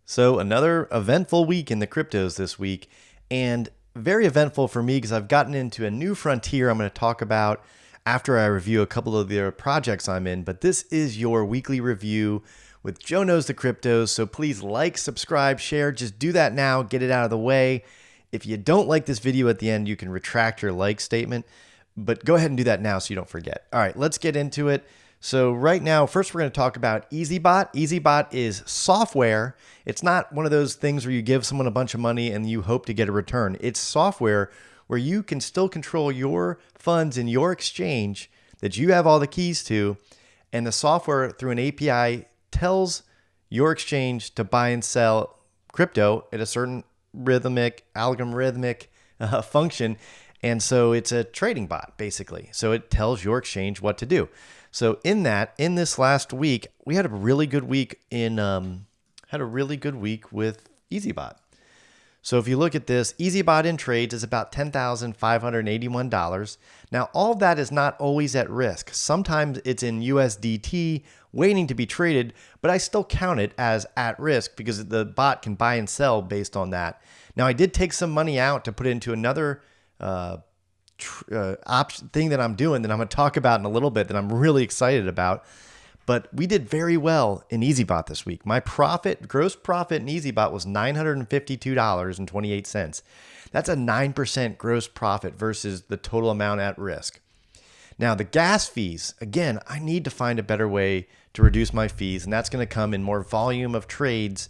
So another eventful week in the cryptos this week, and very eventful for me because I've gotten into a new frontier I'm going to talk about after I review a couple of the projects I'm in. But this is your weekly review with Joe Knows the Cryptos. So please like, subscribe, share. Just do that now. Get it out of the way. If you don't like this video at the end, you can retract your like statement. But go ahead and do that now so you don't forget. All right, let's get into it. So right now, first we're going to talk about Eazybot. Eazybot is software. It's not one of those things where you give someone a bunch of money and you hope to get a return. It's software where you can still control your funds in your exchange that you have all the keys to, and the software through an API tells your exchange to buy and sell crypto at a certain algorithmic function. And so it's a trading bot, basically. So it tells your exchange what to do. So in this last week, we had a really good week with Eazybot. So if you look at this, Eazybot in trades is about $10,581. Now, all of that is not always at risk. Sometimes it's in USDT waiting to be traded, but I still count it as at risk because the bot can buy and sell based on that. Now, I did take some money out to put into another thing that I'm doing that I'm going to talk about in a little bit that I'm really excited about. But we did very well in Eazybot this week. My gross profit in Eazybot was $952.28. That's a 9% gross profit versus the total amount at risk. Now, the gas fees, again, I need to find a better way to reduce my fees, and that's going to come in more volume of trades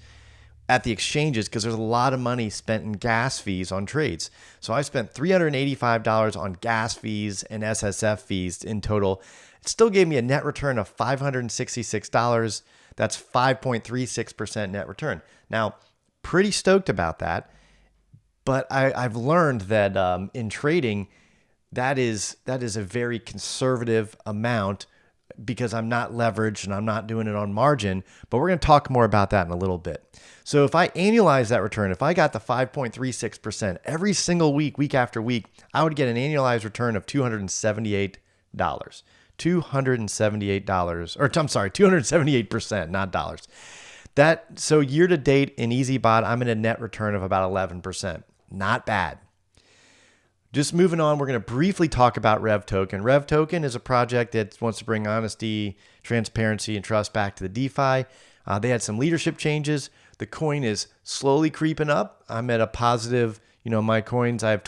at the exchanges because there's a lot of money spent in gas fees on trades. So I spent $385 on gas fees and SSF fees in total. It still gave me a net return of $566. That's 5.36% net return. Now, pretty stoked about that, but I've learned that in trading, that is a very conservative amount because I'm not leveraged and I'm not doing it on margin, but we're going to talk more about that in a little bit. So if I annualize that return, if I got the 5.36% every single week after week, I would get an annualized return of $278. $278, not dollars. So year to date in Eazybot, I'm in a net return of about 11%. Not bad. Just moving on, we're going to briefly talk about RevToken. RevToken is a project that wants to bring honesty, transparency, and trust back to the DeFi. They had some leadership changes. The coin is slowly creeping up. I'm at a positive, my coins, I have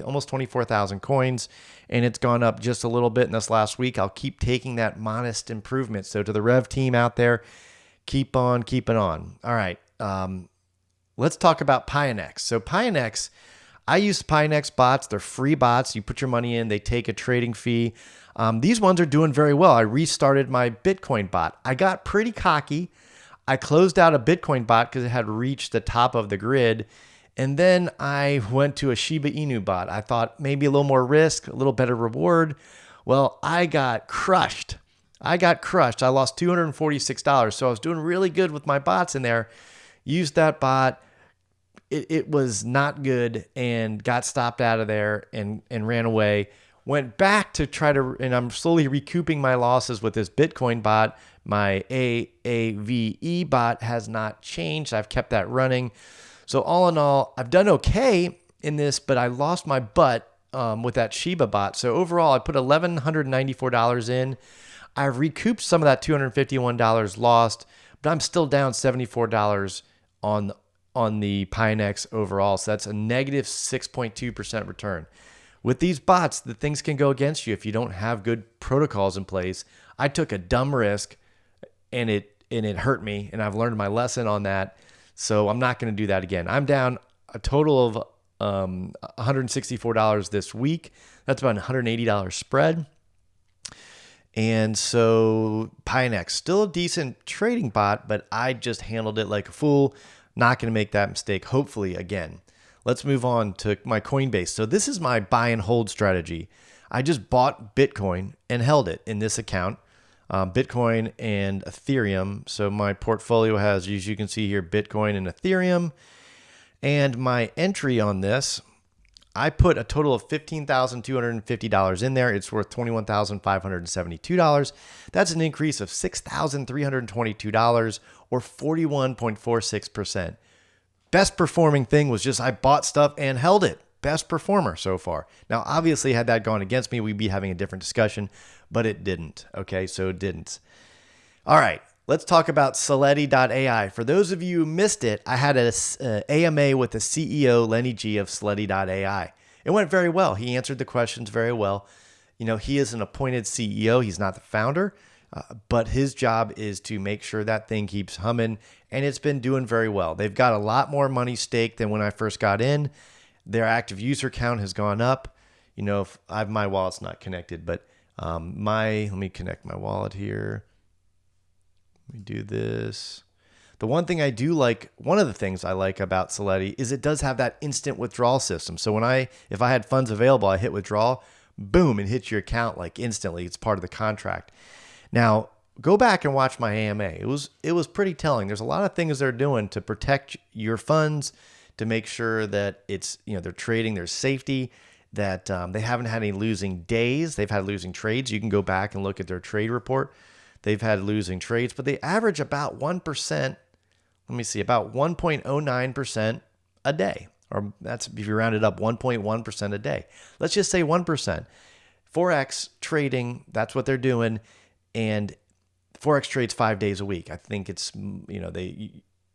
almost 24,000 coins, and it's gone up just a little bit in this last week. I'll keep taking that modest improvement. So to the Rev team out there, keep on keeping on. All right, let's talk about Pionex. So Pionex, I use Pionex bots. They're free bots. You put your money in, they take a trading fee. These ones are doing very well. I restarted my Bitcoin bot. I got pretty cocky. I closed out a Bitcoin bot because it had reached the top of the grid. And then I went to a Shiba Inu bot. I thought maybe a little more risk, a little better reward. Well, I got crushed. I lost $246. So I was doing really good with my bots in there. Used that bot. It was not good and got stopped out of there and ran away. Went back to and I'm slowly recouping my losses with this Bitcoin bot. My AAVE bot has not changed. I've kept that running. So all in all, I've done okay in this, but I lost my butt with that Shiba bot. So overall, I put $1,194 in. I've recouped some of that $251 lost, but I'm still down $74 on the Pionex overall. So that's a negative 6.2% return. With these bots, the things can go against you if you don't have good protocols in place. I took a dumb risk and it hurt me, and I've learned my lesson on that. So I'm not going to do that again. I'm down a total of $164 this week. That's about a $180 spread. And so Pionex, still a decent trading bot, but I just handled it like a fool. Not going to make that mistake, hopefully, again. Let's move on to my Coinbase. So this is my buy and hold strategy. I just bought Bitcoin and held it in this account, Bitcoin and Ethereum. So my portfolio has, as you can see here, Bitcoin and Ethereum. And my entry on this, I put a total of $15,250 in there. It's worth $21,572. That's an increase of $6,322 or 41.46%. Best performing thing was just I bought stuff and held it. Best performer so far. Now, obviously, had that gone against me, we'd be having a different discussion, but it didn't. Okay, so it didn't. All right, let's talk about Seletti.ai. For those of you who missed it, I had an AMA with the CEO, Lenny G of Seletti.ai. It went very well. He answered the questions very well. You know, he is an appointed CEO. He's not the founder, but his job is to make sure that thing keeps humming, and it's been doing very well. They've got a lot more money staked than when I first got in. Their active user count has gone up. You know, if my wallet's not connected, but let me connect my wallet here. Let me do this. The one thing I do like, one of the things I like about Seletti is it does have that instant withdrawal system. So if I had funds available, I hit withdraw, boom, it hits your account like instantly. It's part of the contract. Now, go back and watch my AMA. It was pretty telling. There's a lot of things they're doing to protect your funds, to make sure that it's, you know, they're trading, there's safety, that they haven't had any losing days. They've had losing trades. You can go back and look at their trade report. They've had losing trades, but they average about 1%. Let me see, about 1.09% a day, or that's if you round it up, 1.1% a day. Let's just say 1%. Forex trading, that's what they're doing, and Forex trades 5 days a week. I think it's, you know,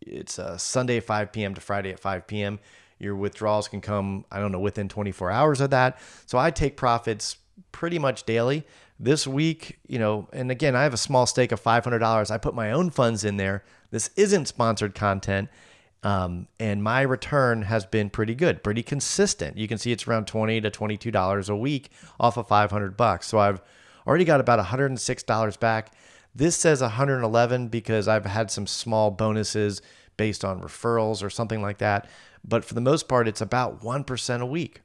it's Sunday at 5 p.m. to Friday at 5 p.m. Your withdrawals can come, I don't know, within 24 hours of that. So I take profits pretty much daily. This week, you know, and again, I have a small stake of $500. I put my own funds in there. This isn't sponsored content. And my return has been pretty good, pretty consistent. You can see it's around $20 to $22 a week off of $500. So I've already got about $106 back. This says 111 because I've had some small bonuses based on referrals or something like that. But for the most part, it's about 1% a week.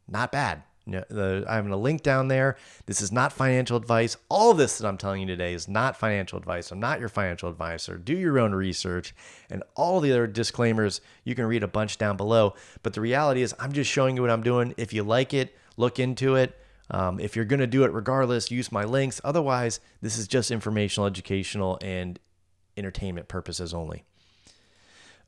Not bad. I'm going to link down there. This is not financial advice. All of this that I'm telling you today is not financial advice. I'm not your financial advisor. Do your own research, and all the other disclaimers, you can read a bunch down below. But the reality is I'm just showing you what I'm doing. If you like it, look into it. If you're going to do it regardless, use my links. Otherwise, this is just informational, educational, and entertainment purposes only.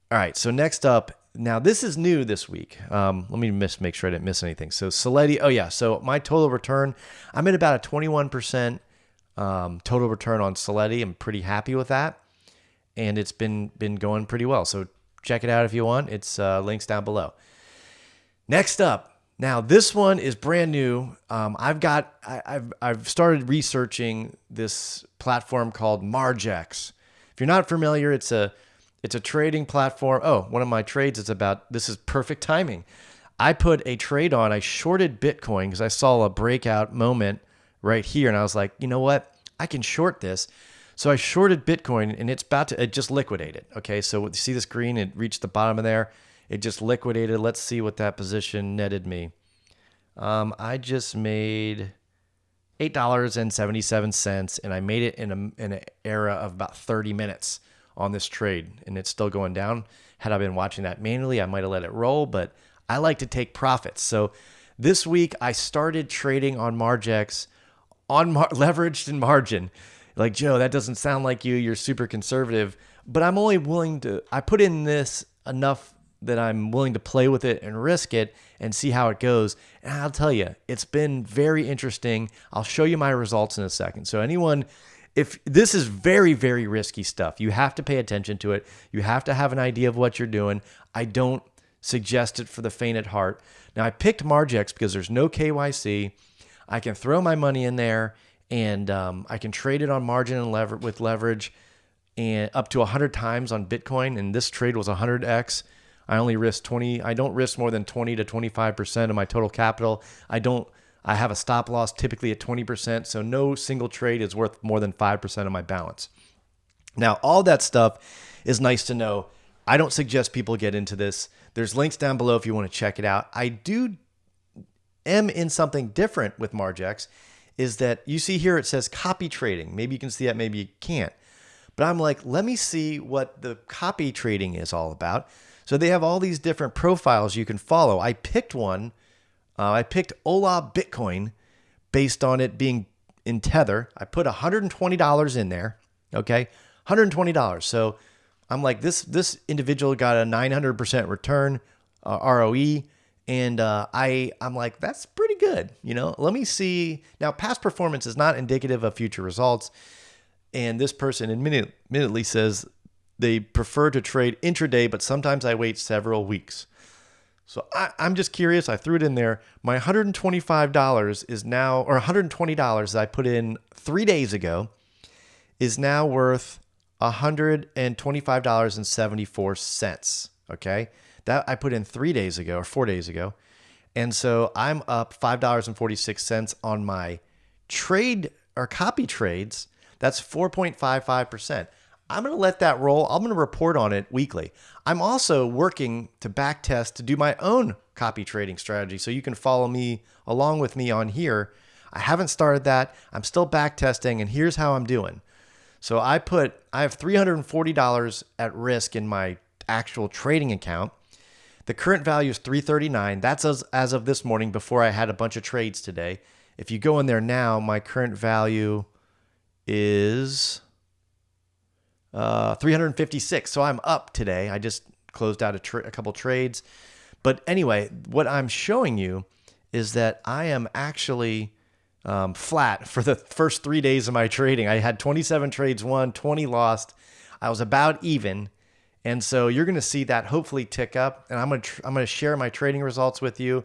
All right, so next up, now this is new this week. Let me make sure I didn't miss anything. So Seletti, so my total return, I'm at about a 21% total return on Seletti. I'm pretty happy with that, and it's been going pretty well. So check it out if you want. It's links down below. Next up. Now, this one is brand new. I've started researching this platform called MargeX. If you're not familiar, it's a trading platform. Oh, one of my trades is about, this is perfect timing. I put a trade on, I shorted Bitcoin because I saw a breakout moment right here. And I was like, you know what? I can short this. So I shorted Bitcoin and it just liquidated. Okay, so you see this green, it reached the bottom of there. It just liquidated. Let's see what that position netted me. I just made $8.77, and I made it in an era of about 30 minutes on this trade, and it's still going down. Had I been watching that manually, I might have let it roll, but I like to take profits. So this week I started trading on MargeX on leveraged and margin. Like, Joe, that doesn't sound like you. You're super conservative, but I'm only willing to, I put in this enough that I'm willing to play with it and risk it and see how it goes. And I'll tell you, it's been very interesting. I'll show you my results in a second. So if this is very, very risky stuff, you have to pay attention to it. You have to have an idea of what you're doing. I don't suggest it for the faint at heart. Now, I picked MargeX because there's no KYC. I can throw my money in there, and I can trade it on margin and with leverage, and up to 100 times on Bitcoin. And this trade was 100x. I only risk 20. I don't risk more than 20 to 25% of my total capital. I have a stop loss typically at 20%. So no single trade is worth more than 5% of my balance. Now, all that stuff is nice to know. I don't suggest people get into this. There's links down below if you want to check it out. I am in something different with MargeX, is that you see here it says copy trading. Maybe you can see that, maybe you can't. But I'm like, let me see what the copy trading is all about. So they have all these different profiles you can follow. I picked one I picked Ola Bitcoin based on it being in Tether. I put $120 in there. Okay, $120. So I'm like, this individual got a 900% return, ROE. And I'm like, that's pretty good. Let me see. Now, past performance is not indicative of future results. And this person admittedly says they prefer to trade intraday, but sometimes I wait several weeks. So I'm just curious. I threw it in there. My $125 is now, or $120 that I put in 3 days ago is now worth $125.74. Okay. That I put in 3 days ago or 4 days ago. And so I'm up $5.46 on my trade or copy trades. That's 4.55%. I'm going to let that roll. I'm going to report on it weekly. I'm also working to back test to do my own copy trading strategy. So you can follow me along with me on here. I haven't started that. I'm still back testing, and here's how I'm doing. So I have $340 at risk in my actual trading account. The current value is $339. That's as of this morning before I had a bunch of trades today. If you go in there now, my current value is 356. So I'm up today. I just closed out a couple trades. But anyway, what I'm showing you is that I am actually flat for the first 3 days of my trading. I had 27 trades won, 20 lost. I was about even. And so you're going to see that hopefully tick up. And I'm going to share my trading results with you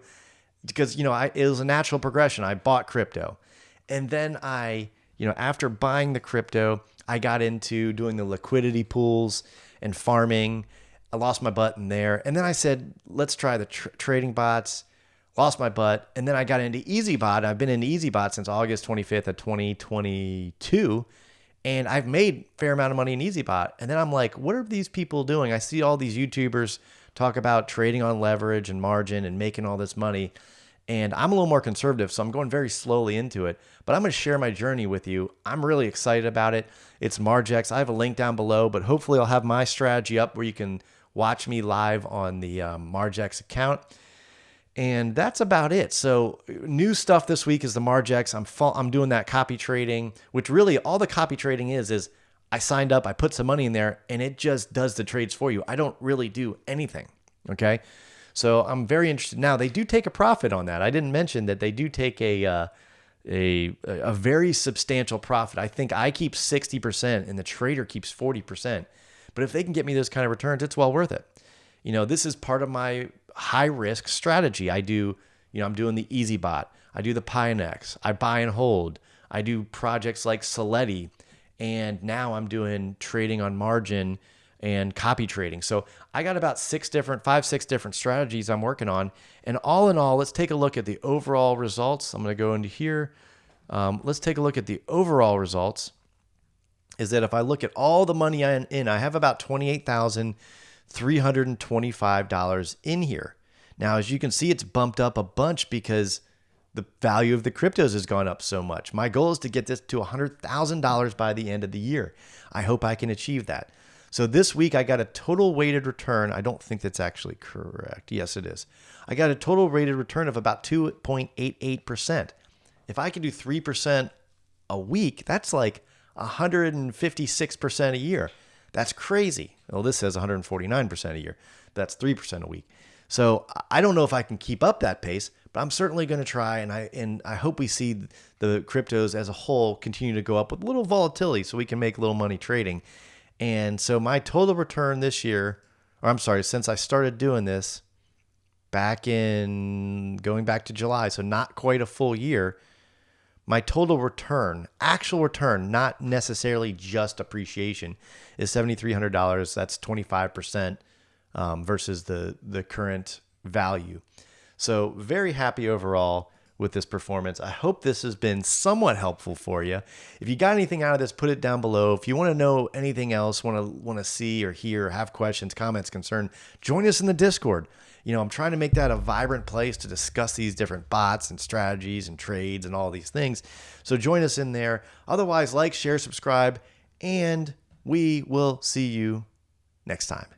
because, it was a natural progression. I bought crypto. And then after buying the crypto, I got into doing the liquidity pools and farming. I lost my butt in there. And then I said, let's try the trading bots. Lost my butt. And then I got into Eazybot. I've been into Eazybot since August 25th of 2022. And I've made a fair amount of money in Eazybot. And then I'm like, what are these people doing? I see all these YouTubers talk about trading on leverage and margin and making all this money. And I'm a little more conservative, so I'm going very slowly into it. But I'm going to share my journey with you. I'm really excited about it. It's MargeX. I have a link down below, but hopefully I'll have my strategy up where you can watch me live on the MargeX account. And that's about it. So new stuff this week is the MargeX. I'm doing that copy trading, which really all the copy trading is I signed up, I put some money in there, and it just does the trades for you. I don't really do anything. Okay. So I'm very interested. Now they do take a profit on that. I didn't mention that they do take a very substantial profit. I think I keep 60% and the trader keeps 40%. But if they can get me those kind of returns, it's well worth it. This is part of my high risk strategy. I'm doing the Eazybot. I do the Pionex. I buy and hold. I do projects like Seletti. And now I'm doing trading on margin and copy trading. So I got about 6 different strategies I'm working on. And all in all, let's take a look at the overall results. I'm going to go into here. Let's take a look at the overall results. Is that if I look at all the money I'm in, I have about $28,325 in here. Now, as you can see, it's bumped up a bunch because the value of the cryptos has gone up so much. My goal is to get this to $100,000 by the end of the year. I hope I can achieve that. So this week I got a total weighted return. I don't think that's actually correct. Yes, it is. I got a total weighted return of about 2.88%. If I can do 3% a week, that's like 156% a year. That's crazy. Well, this says 149% a year. That's 3% a week. So I don't know if I can keep up that pace, but I'm certainly going to try. And I hope we see the cryptos as a whole continue to go up with a little volatility so we can make a little money trading. And so my total return this year, since I started doing this going back to July, so not quite a full year, my total return, actual return, not necessarily just appreciation, is $7,300. That's 25% versus the current value. So very happy overall with this performance. I hope this has been somewhat helpful for you. If you got anything out of this, put it down below. If you want to know anything else, want to see or hear, or have questions, comments, concern, join us in the Discord. I'm trying to make that a vibrant place to discuss these different bots and strategies and trades and all these things. So join us in there. Otherwise, like, share, subscribe, and we will see you next time.